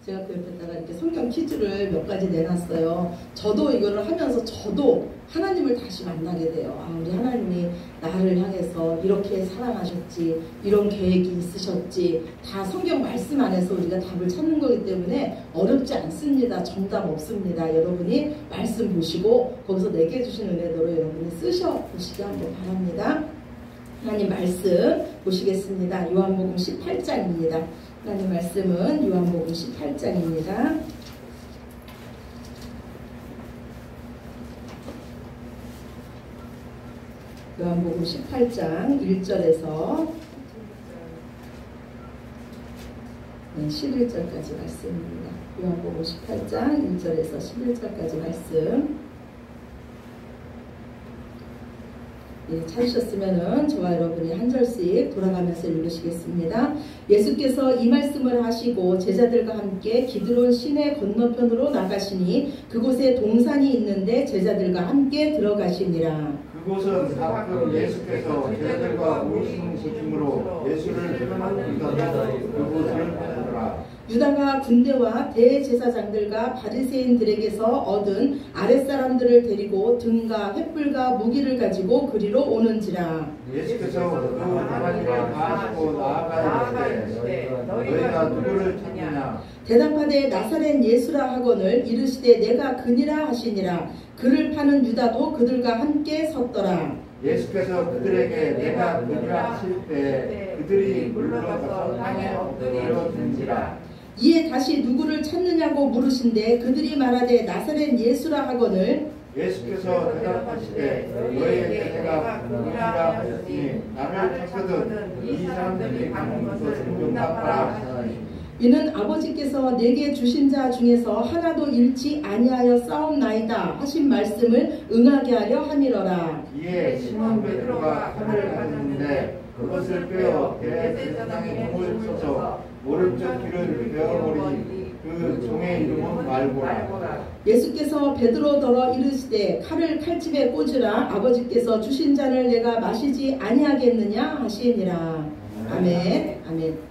제가 그 옆에다가 이렇게 성경 퀴즈를 몇 가지 내놨어요. 저도 이거를 하면서 저도 하나님을 다시 만나게 돼요. 아, 우리 하나님이 나를 향해서 이렇게 사랑하셨지, 이런 계획이 있으셨지, 다 성경 말씀 안에서 우리가 답을 찾는 거기 때문에 어렵지 않습니다. 정답 없습니다. 여러분이 말씀 보시고 거기서 내게 주신 은혜대로 여러분이 쓰셔보시기 한번 바랍니다. 하나님 말씀 보시겠습니다. 요한복음 18장입니다. 하나님 말씀은 요한복음 18장입니다. 요한복음 18장 1절에서 11절까지 말씀입니다. 요한복음 18장 1절에서 11절까지 말씀. 찾으셨으면 저와 여러분이 한 절씩 돌아가면서 읽으시겠습니다. 예수께서 이 말씀을 하시고 제자들과 함께 기드론 시내 건너편으로 나가시니 그곳에 동산이 있는데 제자들과 함께 들어가시니라. 그곳은 가끔 예수께서 제자들과 모이시는 곳이므로 예수를 떠나는 그곳을 가더라. 유다가 군대와 대제사장들과 바리새인들에게서 얻은 아랫사람들을 데리고 등과 횃불과 무기를 가지고 그리로 오는지라. 예수께서 그 하나님을 가시고 나아가시되 너희가 누구를 찾느냐. 대답하되 나사렛 예수라 하거늘 이르시되 내가 그니라 하시니라. 그를 파는 유다도 그들과 함께 섰더라. 예수께서 그들에게 내가 그니라 하실 때 그들이 물러가서 땅에 엎드려 든지라. 이에 다시 누구를 찾느냐고 물으신데 그들이 말하되 나사렛 예수라 하거늘 예수께서 대답하시되 너희에게 내가 그니라 하였으니 나를 찾거든 이 사람들이 가는 것을 용납하라 하시니 이는 아버지께서 내게 주신 자 중에서 하나도 잃지 아니하여 싸움나이다 하신 말씀을 응하게 하려 함이러라. 이에 시몬 베드로가 칼을 가졌는데 그것을 빼어 대제사장의 몸을 쳐서 오른쪽 귀를 베어버리니 그 종의 이름은 말고라. 예수께서 베드로더러 이르시되 칼을 칼집에 꽂으라. 아버지께서 주신 잔을 내가 마시지 아니하겠느냐 하시니라. 아멘. 아멘.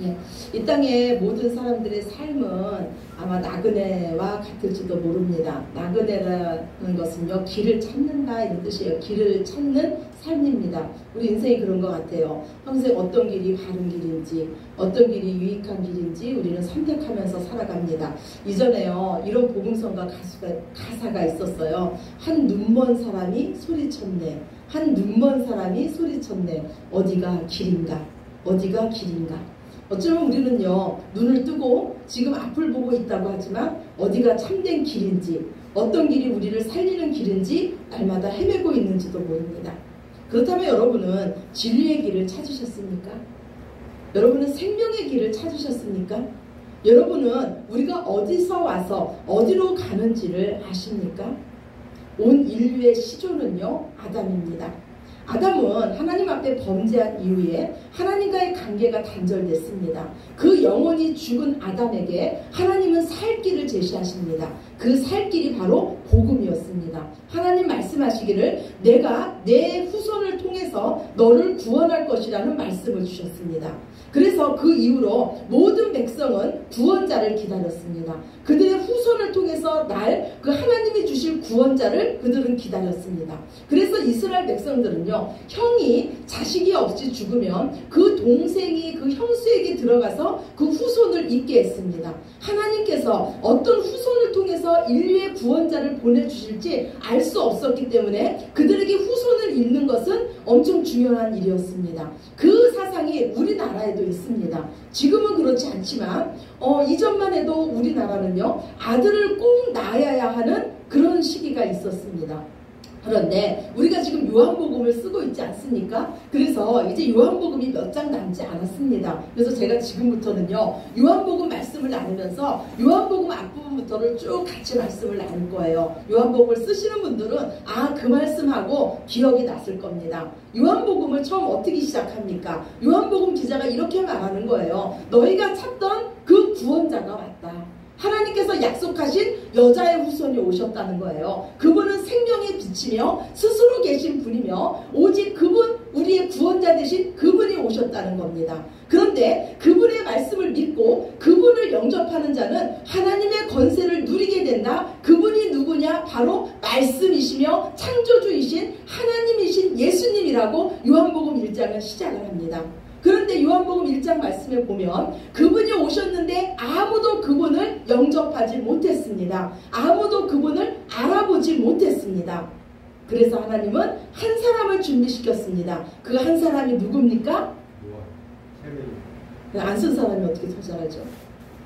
예, 이 땅의 모든 사람들의 삶은 아마 나그네와 같을지도 모릅니다. 나그네라는 것은요, 길을 찾는다 이런 뜻이에요. 길을 찾는 삶입니다. 우리 인생이 그런 것 같아요. 평생 어떤 길이 바른 길인지, 어떤 길이 유익한 길인지 우리는 선택하면서 살아갑니다. 이전에요, 이런 복음성가 가사가 있었어요. 한 눈먼 사람이 소리쳤네. 한 눈먼 사람이 소리쳤네. 어디가 길인가? 어디가 길인가? 어쩌면 우리는요, 눈을 뜨고 지금 앞을 보고 있다고 하지만 어디가 참된 길인지, 어떤 길이 우리를 살리는 길인지 날마다 헤매고 있는지도 모릅니다. 그렇다면 여러분은 진리의 길을 찾으셨습니까? 여러분은 생명의 길을 찾으셨습니까? 여러분은 우리가 어디서 와서 어디로 가는지를 아십니까? 온 인류의 시조는요, 아담입니다. 아담은 하나님 앞에 범죄한 이후에 하나님과의 관계가 단절됐습니다. 그 영원히 죽은 아담에게 하나님은 살 길을 제시하십니다. 그 살 길이 바로 복음이었습니다. 하나님 말씀하시기를 내가 내 후손을 통해서 너를 구원할 것이라는 말씀을 주셨습니다. 그래서 그 이후로 모든 백성은 구원자를 기다렸습니다. 그들의 후손을 통해서 그 하나님이 주실 구원자를 그들은 기다렸습니다. 그래서 이스라엘 백성들은요, 형이 자식이 없이 죽으면 그 동생이 그 형수에게 들어가서 그 후손을 잇게 했습니다. 하나님께서 어떤 후손을 통해서 인류의 구원자를 보내주실지 알 수 없었기 때문에 그들에게 후손을 잇는 것은 엄청 중요한 일이었습니다. 그 사상이 우리나라에도 있습니다. 지금은 그렇지 않지만 이전만 해도 우리나라는요, 아들을 꼭 낳아야 하는 그런 시기가 있었습니다. 그런데 우리가 지금 요한복음을 쓰고 있지 않습니까? 그래서 이제 요한복음이 몇 장 남지 않았습니다. 그래서 제가 지금부터는요, 요한복음 말씀을 나누면서 요한복음 앞부분부터를 쭉 같이 말씀을 나눌 거예요. 요한복음을 쓰시는 분들은 그 말씀하고 기억이 났을 겁니다. 요한복음을 처음 어떻게 시작합니까? 요한복음 기자가 이렇게 말하는 거예요. 너희가 찾던 그 구원자가 왔다. 하나님께서 약속하신 여자의 후손이 오셨다는 거예요. 그분은 생명의 빛이며 스스로 계신 분이며 오직 그분, 우리의 구원자 되신 그분이 오셨다는 겁니다. 그런데 그분의 말씀을 믿고 그분을 영접하는 자는 바로 말씀이시며 창조주이신 하나님이신 예수님이라고 요한복음 1장을 시작을 합니다. 그런데 요한복음 1장 말씀에 보면 그분이 오셨는데 아무도 그분을 영접하지 못했습니다. 아무도 그분을 알아보지 못했습니다. 그래서 하나님은 한 사람을 준비시켰습니다. 그 한 사람이 누굽니까? 안 쓴 사람이 어떻게 설명하죠?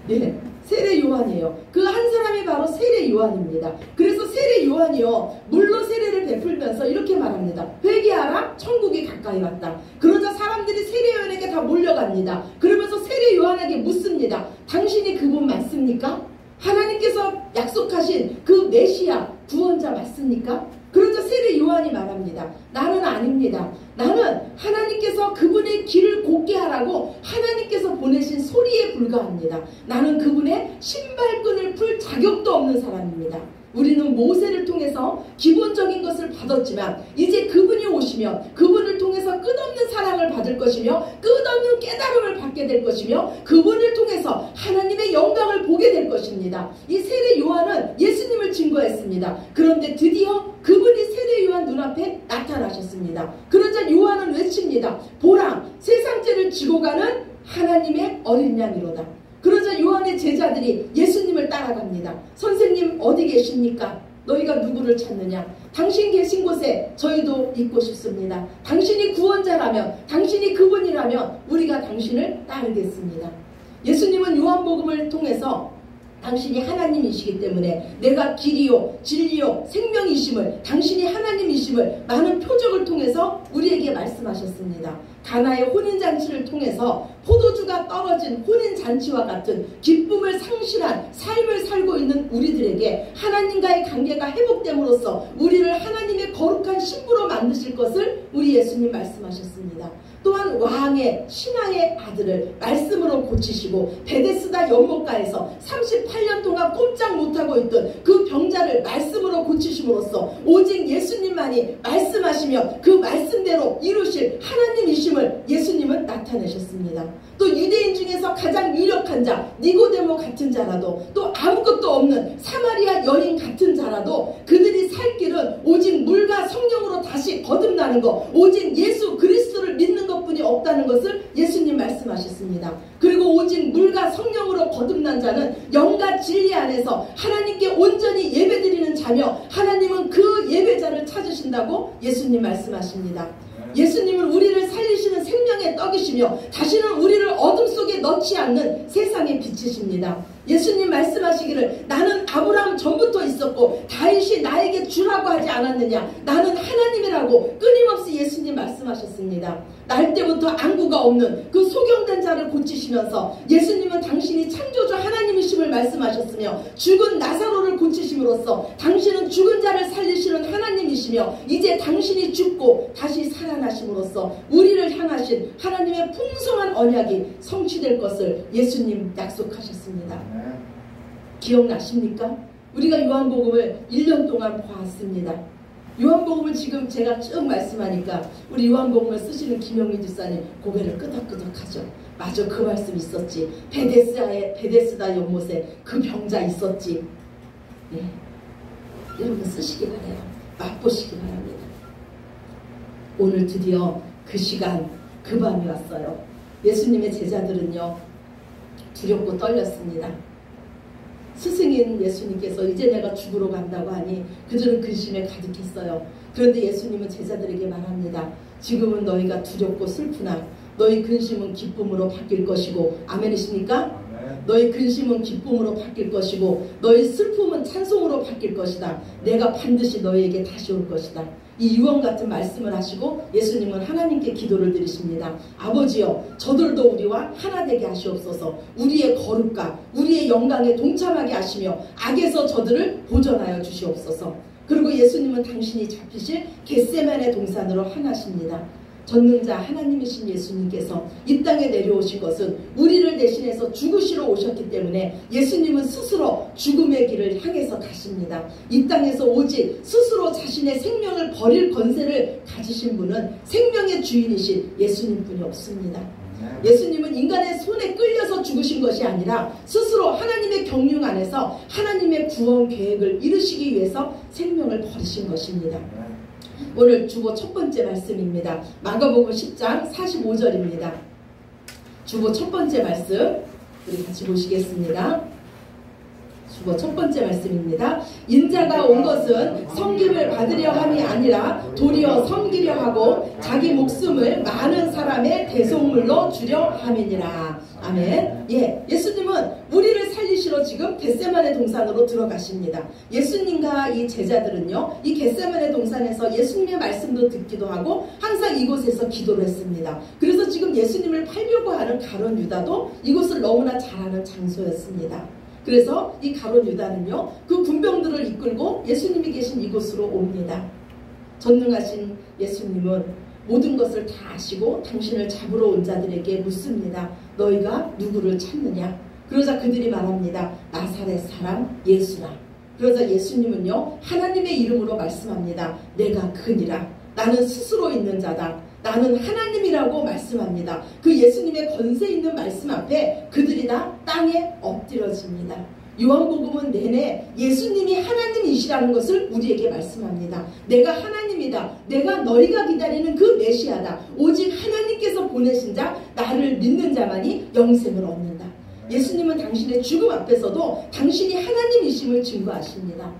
예, 세례 요한이에요. 그 한 사람이 바로 세례 요한입니다. 그래서 세례 요한이요, 물로 세례를 베풀면서 이렇게 말합니다. 회개하라, 천국이 가까이 왔다. 그러자 사람들이 세례 요한에게 다 몰려갑니다. 그러면서 세례 요한에게 묻습니다. 당신이 그분 맞습니까? 하나님께서 약속하신 그 메시아 구원자 맞습니까? 그러자 세례 요한이 말합니다. 나는 아닙니다. 나는 하나님께서 그분의 길을 곱게 하라고 하나님께서 보내신 소리에 불과합니다. 나는 그분의 신발끈을 풀 자격도 없는 사람입니다. 우리는 모세를 통해서 기본적인 것을 받았지만 이제 그분이 오시면 그분을 통해서 끝없는 사랑을 받을 것이며 끝없는 깨달음을 받게 될 것이며 그분을 통해서 하나님의 영광을 보게 될 것입니다. 이 세례 요한은 예수님을 증거했습니다. 그런데 드디어 그분이 세례 요한 눈앞에 나타나셨습니다. 그러자 요한은 외칩니다. 보라, 세상 죄를 지고 가는 하나님의 어린 양이로다. 그러자 요한의 제자들이 예수님을 따라갑니다. 선생님 어디 계십니까? 너희가 누구를 찾느냐? 당신 계신 곳에 저희도 있고 싶습니다. 당신이 구원자라면, 당신이 그분이라면 우리가 당신을 따르겠습니다. 예수님은 요한복음을 통해서 당신이 하나님이시기 때문에 내가 길이요 진리요 생명이심을, 당신이 하나님이심을 많은 표적을 통해서 우리에게 말씀하셨습니다. 가나의 혼인잔치를 통해서 포도주가 떨어진 혼인잔치와 같은 기쁨을 상실한 삶을 살고 있는 우리들에게 하나님과의 관계가 회복됨으로써 우리를 하나님의 거룩한 신부로 만드실 것을 우리 예수님 말씀하셨습니다. 또한 왕의 신하의 아들을 말씀으로 고치시고 베데스다 연못가에서 38년 동안 꼼짝 못하고 있던 그 병자를 말씀으로 고치심으로써 오직 예수님만이 말씀하시며 그 말씀대로 이루실 하나님이심을 예수님은 나타내셨습니다. 또 유대인 중에서 가장 유력한 자 니고데모 같은 자라도, 또 아무것도 없는 사마리아 여인 같은 자라도 그들이 살 길은 오직 물과 성령으로 다시 거듭나는 것, 오직 예수 그리스도를 믿는 것뿐이 없다는 것을 예수님 말씀하셨습니다. 그리고 오직 물과 성령으로 거듭난 자는 영과 진리 안에서 하나님께 온전히 예배드리는 자며 하나님은 그 예배자를 찾으신다고 예수님 말씀하십니다. 예수님은 우리를 살리시는 생명의 떡이시며 다시는 우리를 어둠 속에 넣지 않는 세상의 빛이십니다. 예수님 말씀하시기를 나는 아브라함 전부터 있었고 다윗이 나에게 주라고 하지 않았느냐, 나는 하나님이라고 끊임없이 예수님 말씀하셨습니다. 날 때부터 안구가 없는 그 소경된 자를 고치시면서 예수님은 당신이 창조주 하나님이심을 말씀하셨으며 죽은 나사로를 고치심으로써 당신은 죽은 자를 살리시는 하나님이시며 이제 당신이 죽고 다시 살아나심으로써 우리를 향하신 하나님의 풍성한 언약이 성취될 것을 예수님 약속하셨습니다. 기억나십니까? 우리가 요한복음을 1년 동안 보았습니다. 요한복음을 지금 제가 쭉 말씀하니까 우리 요한복음을 쓰시는 김영민 집사님 고개를 끄덕끄덕하죠. 맞아, 그 말씀 있었지. 베데스다 연못에 그 병자 있었지. 네. 여러분 쓰시기 바라요. 맛보시기 바랍니다. 오늘 드디어 그 시간, 그 밤이 왔어요. 예수님의 제자들은요 두렵고 떨렸습니다. 스승인 예수님께서 이제 내가 죽으러 간다고 하니 그들은 근심에 가득했어요. 그런데 예수님은 제자들에게 말합니다. 지금은 너희가 두렵고 슬프나 너희 근심은 기쁨으로 바뀔 것이고, 아멘이십니까? 아멘. 너희 근심은 기쁨으로 바뀔 것이고 너희 슬픔은 찬송으로 바뀔 것이다. 내가 반드시 너희에게 다시 올 것이다. 이 유언 같은 말씀을 하시고 예수님은 하나님께 기도를 드리십니다. 아버지여, 저들도 우리와 하나 되게 하시옵소서. 우리의 거룩과 우리의 영광에 동참하게 하시며 악에서 저들을 보존하여 주시옵소서. 그리고 예수님은 당신이 잡히실 겟세마네 동산으로 향하십니다. 전능자 하나님이신 예수님께서 이 땅에 내려오신 것은 우리를 대신해서 죽으시러 오셨기 때문에 예수님은 스스로 죽음의 길을 향해서 가십니다. 이 땅에서 오직 스스로 자신의 생명을 버릴 권세를 가지신 분은 생명의 주인이신 예수님뿐이 없습니다. 예수님은 인간의 손에 끌려서 죽으신 것이 아니라 스스로 하나님의 경륜 안에 안에서 하나님의 구원 계획을 이루시기 위해서 생명을 버리신 것입니다. 오늘 주보 첫 번째 말씀입니다. 마가복음 10장 45절입니다. 주보 첫 번째 말씀 우리 같이 보시겠습니다. 주보 첫 번째 말씀입니다. 인자가 온 것은 섬김을 받으려 함이 아니라 도리어 섬기려 하고 자기 목숨을 많은 사람의 대속물로 주려 함이니라. 아멘. 예, 예수님은 우리를 살리시러 지금 겟세마네 동산으로 들어가십니다. 예수님과 이 제자들은요, 이 겟세마네 동산에서 예수님의 말씀도 듣기도 하고 항상 이곳에서 기도를 했습니다. 그래서 지금 예수님을 팔려고 하는 가룟 유다도 이곳을 너무나 잘 아는 장소였습니다. 그래서 이 가룟 유다는요, 그 군병들을 이끌고 예수님이 계신 이곳으로 옵니다. 전능하신 예수님은 모든 것을 다 아시고 당신을 잡으러 온 자들에게 묻습니다. 너희가 누구를 찾느냐? 그러자 그들이 말합니다. 나사렛 사람 예수라. 그러자 예수님은요, 하나님의 이름으로 말씀합니다. 내가 그니라. 나는 스스로 있는 자다. 나는 하나님이라고 말씀합니다. 그 예수님의 권세 있는 말씀 앞에 그들이 다 땅에 엎드려집니다. 요한복음은 내내 예수님이 하나님이시라는 것을 우리에게 말씀합니다. 내가 하나님이다. 내가 너희가 기다리는 그 메시아다. 오직 하나님께서 보내신 자, 나를 믿는 자만이 영생을 얻는다. 예수님은 당신의 죽음 앞에서도 당신이 하나님이심을 증거하십니다.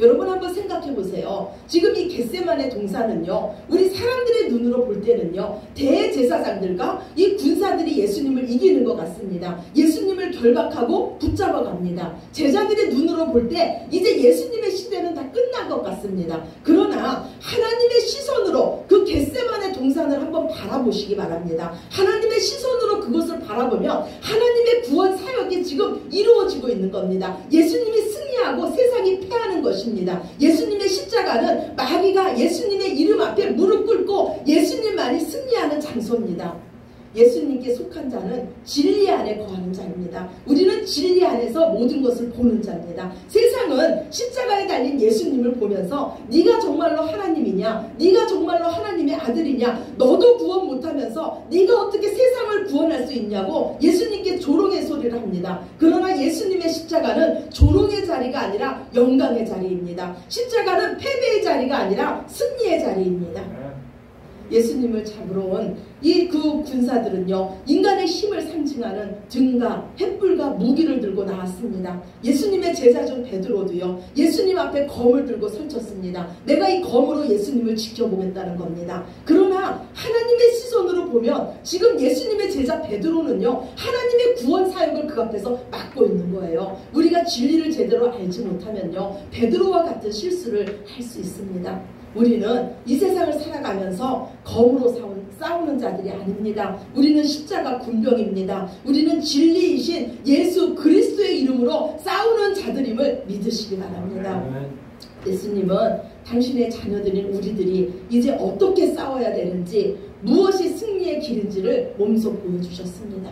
여러분 한번 생각해 보세요. 지금 이 겟세마네 동산은요, 우리 사람들의 눈으로 볼 때는요, 대제사장들과 이 군사들이 예수님을 이기는 것 같습니다. 예수님을 결박하고 붙잡아 갑니다. 제자들의 눈으로 볼 때 이제 예수님의 시대는 다 끝난 것 같습니다. 그러나 하나님의 시선으로 그 겟세마네 동산을 한번 바라보시기 바랍니다. 하나님의 시선으로 그것을 바라보면 하나님의 구원 사역이 지금 이루어지고 있는 겁니다. 예수님이 승리하고 세상이 패하는 것입니다. 예수님의 십자가는 마귀가 예수님의 이름 앞에 무릎 꿇고 예수님만이 승리하는 장소입니다. 예수님께 속한 자는 진리 안에 거하는 자입니다. 우리는 진리 안에서 모든 것을 보는 자입니다. 세상은 십자가에 달린 예수님을 보면서 네가 정말로 하나님이냐? 네가 정말로 하나님의 아들이냐? 너도 구원 못하면서 네가 어떻게 세상을 구원할 수 있냐고 예수님께 조롱의 소리를 합니다. 그러나 예수님의 십자가는 조롱의 자리가 아니라 영광의 자리입니다. 십자가는 패배의 자리가 아니라 승리의 자리입니다. 예수님을 잡으러 온 이 그 군사들은요, 인간의 힘을 상징하는 등과 횃불과 무기를 들고 나왔습니다. 예수님의 제자 중 베드로도요, 예수님 앞에 검을 들고 설쳤습니다. 내가 이 검으로 예수님을 지켜보겠다는 겁니다. 그러나 하나님의 시선으로 보면 지금 예수님의 제자 베드로는요, 하나님의 구원 사역을 그 앞에서 막고 있는 거예요. 우리가 진리를 제대로 알지 못하면요, 베드로와 같은 실수를 할 수 있습니다. 우리는 이 세상을 살아가면서 검으로 싸우는 자들이 아닙니다. 우리는 십자가 군병입니다. 우리는 진리이신 예수 그리스도의 이름으로 싸우는 자들임을 믿으시기 바랍니다. 예수님은 당신의 자녀들인 우리들이 이제 어떻게 싸워야 되는지, 무엇이 승리의 길인지를 몸소 보여주셨습니다.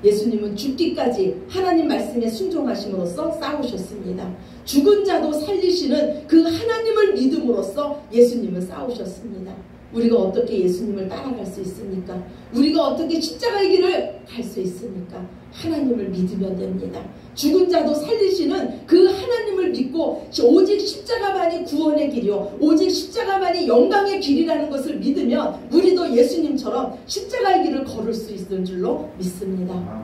예수님은 죽기까지 하나님 말씀에 순종하심으로써 싸우셨습니다. 죽은 자도 살리시는 그 하나님을 믿음으로써 예수님은 싸우셨습니다. 우리가 어떻게 예수님을 따라갈 수 있습니까? 우리가 어떻게 십자가의 길을 갈 수 있습니까? 하나님을 믿으면 됩니다. 죽은 자도 살리시는 그 하나님을 믿고 오직 십자가만이 구원의 길이요, 오직 십자가만이 영광의 길이라는 것을 믿으면 우리도 예수님처럼 십자가의 길을 걸을 수 있는 줄로 믿습니다.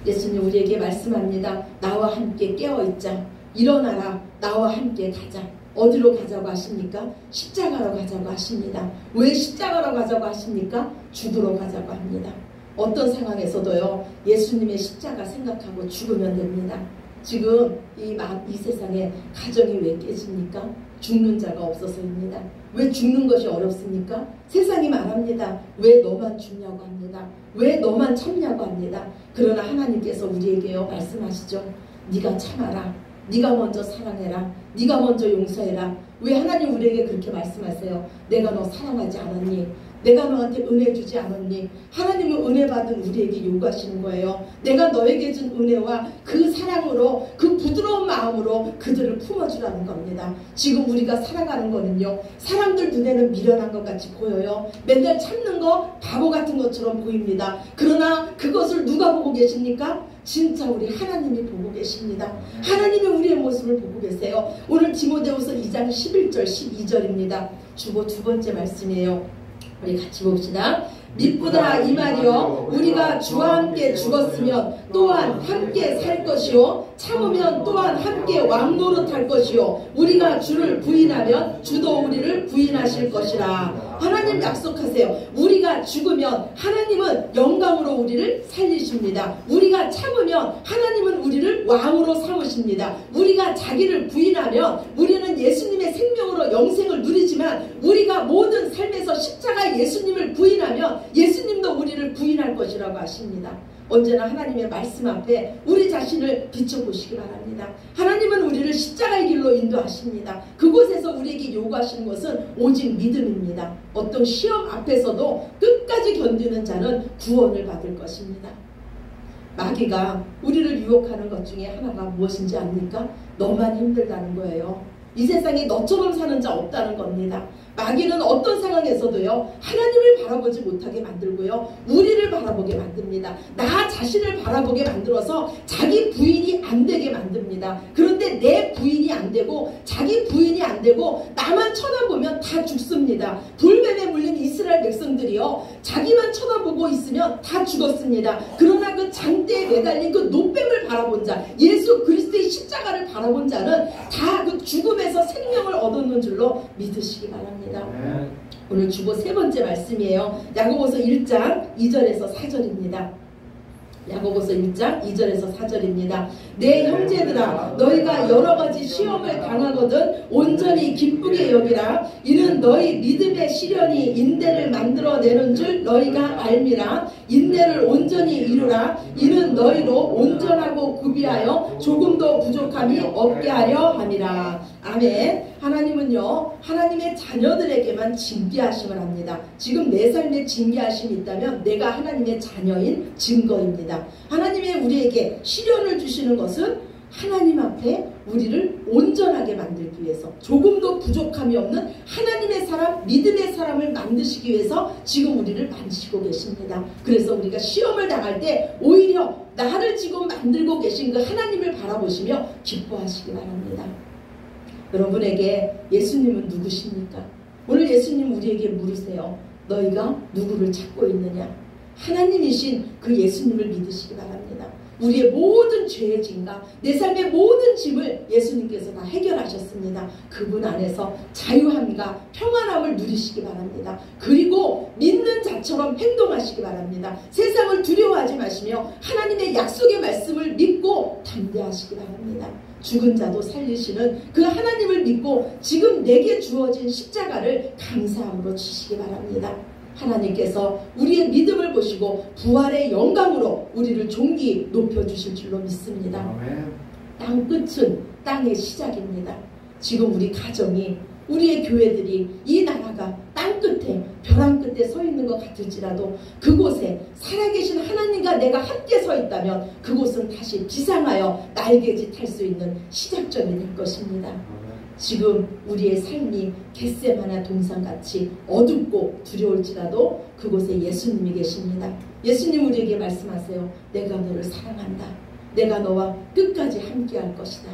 예수님 우리에게 말씀합니다. 나와 함께 깨어있자. 일어나라. 나와 함께 가자. 어디로 가자고 하십니까? 십자가로 가자고 하십니다. 왜 십자가로 가자고 하십니까? 죽으러 가자고 합니다. 어떤 상황에서도요, 예수님의 십자가 생각하고 죽으면 됩니다. 지금 이 세상에 가정이 왜 깨집니까? 죽는 자가 없어서입니다. 왜 죽는 것이 어렵습니까? 세상이 말합니다. 왜 너만 죽냐고 합니다. 왜 너만 참냐고 합니다. 그러나 하나님께서 우리에게요 말씀하시죠. 네가 참아라. 네가 먼저 사랑해라. 네가 먼저 용서해라. 왜 하나님 우리에게 그렇게 말씀하세요? 내가 너 사랑하지 않았니? 내가 너한테 은혜 주지 않았니? 하나님은 은혜 받은 우리에게 요구하시는 거예요. 내가 너에게 준 은혜와 그 사랑으로, 그 부드러운 마음으로 그들을 품어주라는 겁니다. 지금 우리가 살아가는 거는요, 사람들 눈에는 미련한 것 같이 보여요. 맨날 참는 거 바보 같은 것처럼 보입니다. 그러나 그것을 누가 보고 계십니까? 진짜 우리 하나님이 보고 계십니다. 하나님이 우리의 모습을 보고 계세요. 오늘 디모데후서 2장 11절 12절입니다. 주보 두 번째 말씀이에요. 우리 같이 봅시다. 믿보다 이 말이요, 우리가 주와 함께 죽었으면 또한 함께 살 것이요, 참으면 또한 함께 왕노릇할 것이요, 우리가 주를 부인하면 주도 우리를 부인하실 것이라. 하나님 약속하세요. 우리가 죽으면 하나님은 영광으로 우리를 살리십니다. 우리가 참으면 하나님은 우리를 왕으로 삼으십니다. 우리가 자기를 부인하면 우리는 예수님의 생명으로 영생을 누리지만, 우리가 모든 삶에서 십자가 예수님을 부인하면 예수님도 우리를 부인할 것이라고 하십니다. 언제나 하나님의 말씀 앞에 우리 자신을 비춰보시기 바랍니다. 하나님은 우리를 십자가의 길로 인도하십니다. 그곳에서 우리에게 요구하시는 것은 오직 믿음입니다. 어떤 시험 앞에서도 끝까지 견디는 자는 구원을 받을 것입니다. 마귀가 우리를 유혹하는 것 중에 하나가 무엇인지 압니까? 너만 힘들다는 거예요. 이 세상에 너처럼 사는 자 없다는 겁니다. 마귀는 어떤 상황에서도요, 하나님을 바라보지 못하게 만들고요, 우리를 바라보게 만듭니다. 나 자신을 바라보게 만들어서 자기 부인이 안 되게 만듭니다. 그런데 내 부인이 안 되고 자기 부인이 안 되고 나만 쳐다보면 다 죽습니다. 불뱀에 물린 이스라엘 백성들이요, 자기만 쳐다보고 있으면 다 죽었습니다. 그러나 그 장대에 매달린 그 노뱀을 바라본 자, 예수 그리스도의 십자가를 바라본 자는 다 그 죽음에서 생명을 얻었는 줄로 믿으시기 바랍니다. 오늘 주보 세 번째 말씀이에요. 야고보서 1장 2절에서 4절입니다. 야고보서 1장 2절에서 4절입니다. 내 형제들아, 너희가 여러가지 시험을 당하거든 온전히 기쁘게 여기라. 이는 너희 믿음의 시련이 인내를 만들어내는 줄 너희가 알미라. 인내를 온전히 이루라. 이는 너희로 온전하고 구비하여 조금도 부족함이 없게 하려 함이라. 아멘. 하나님은요, 하나님의 자녀들에게만 징계하심을 합니다. 지금 내 삶에 징계하심이 있다면 내가 하나님의 자녀인 증거입니다. 하나님의 우리에게 시련을 주시는 것은 하나님 앞에 우리를 온전하게 만들기 위해서, 조금도 부족함이 없는 하나님의 사람, 믿음의 사람을 만드시기 위해서 지금 우리를 만드시고 계십니다. 그래서 우리가 시험을 당할 때 오히려 나를 지금 만들고 계신 그 하나님을 바라보시며 기뻐하시기 바랍니다. 여러분에게 예수님은 누구십니까? 오늘 예수님 우리에게 물으세요. 너희가 누구를 찾고 있느냐? 하나님이신 그 예수님을 믿으시기 바랍니다. 우리의 모든 죄의 짐과 내 삶의 모든 짐을 예수님께서 다 해결하셨습니다. 그분 안에서 자유함과 평안함을 누리시기 바랍니다. 그리고 믿는 자처럼 행동하시기 바랍니다. 세상을 두려워하지 마시며 하나님의 약속의 말씀을 믿고 담대하시기 바랍니다. 죽은 자도 살리시는 그 하나님을 믿고 지금 내게 주어진 십자가를 감사함으로 주시기 바랍니다. 하나님께서 우리의 믿음을 보시고 부활의 영광으로 우리를 존귀 높여주실 줄로 믿습니다. 땅 끝은 땅의 시작입니다. 지금 우리 가정이, 우리의 교회들이, 이 나라가 땅 끝에, 벼랑 끝에 서 있는 것 같을지라도 그곳에 살아계신 하나님과 내가 함께 서 있다면 그곳은 다시 비상하여 날개짓 할 수 있는 시작점이 될 것입니다. 지금 우리의 삶이 겟세마네 동산같이 어둡고 두려울지라도 그곳에 예수님이 계십니다. 예수님 우리에게 말씀하세요. 내가 너를 사랑한다. 내가 너와 끝까지 함께 할 것이다.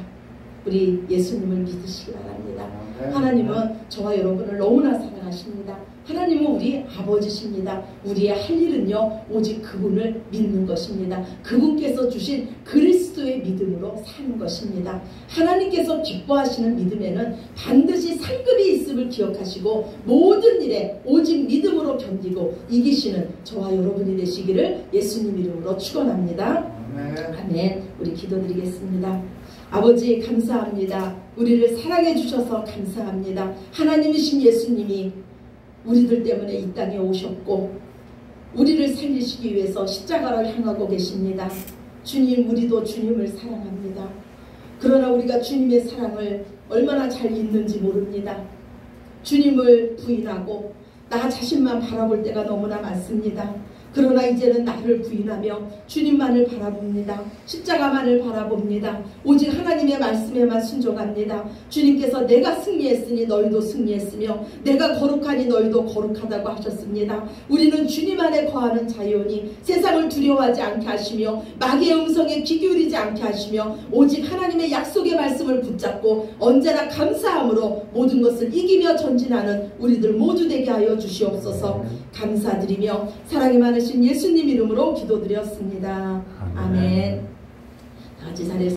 우리 예수님을 믿으시기 바랍니다. 하나님은 저와 여러분을 너무나 사랑하십니다. 하나님은 우리 아버지십니다. 우리의 할 일은요, 오직 그분을 믿는 것입니다. 그분께서 주신 그리스도의 믿음으로 사는 것입니다. 하나님께서 기뻐하시는 믿음에는 반드시 상급이 있음을 기억하시고 모든 일에 오직 믿음으로 견디고 이기시는 저와 여러분이 되시기를 예수님 이름으로 축원합니다. 아멘. 우리 기도드리겠습니다. 아버지 감사합니다. 우리를 사랑해 주셔서 감사합니다. 하나님이신 예수님이 우리들 때문에 이 땅에 오셨고 우리를 살리시기 위해서 십자가를 향하고 계십니다. 주님, 우리도 주님을 사랑합니다. 그러나 우리가 주님의 사랑을 얼마나 잘 잊는지 모릅니다. 주님을 부인하고 나 자신만 바라볼 때가 너무나 많습니다. 그러나 이제는 나를 부인하며 주님만을 바라봅니다. 십자가만을 바라봅니다. 오직 하나님의 말씀에만 순종합니다. 주님께서 내가 승리했으니 너희도 승리했으며 내가 거룩하니 너희도 거룩하다고 하셨습니다. 우리는 주님 안에 거하는 자유니 세상을 두려워하지 않게 하시며 마귀의 음성에 귀 기울이지 않게 하시며 오직 하나님의 약속의 말씀을 붙잡고 언제나 감사함으로 모든 것을 이기며 전진하는 우리들 모두 되게 하여 주시옵소서. 감사드리며 사랑이 많으신 예수님 이름으로 기도드렸습니다. 아멘. 다 같이 자리에서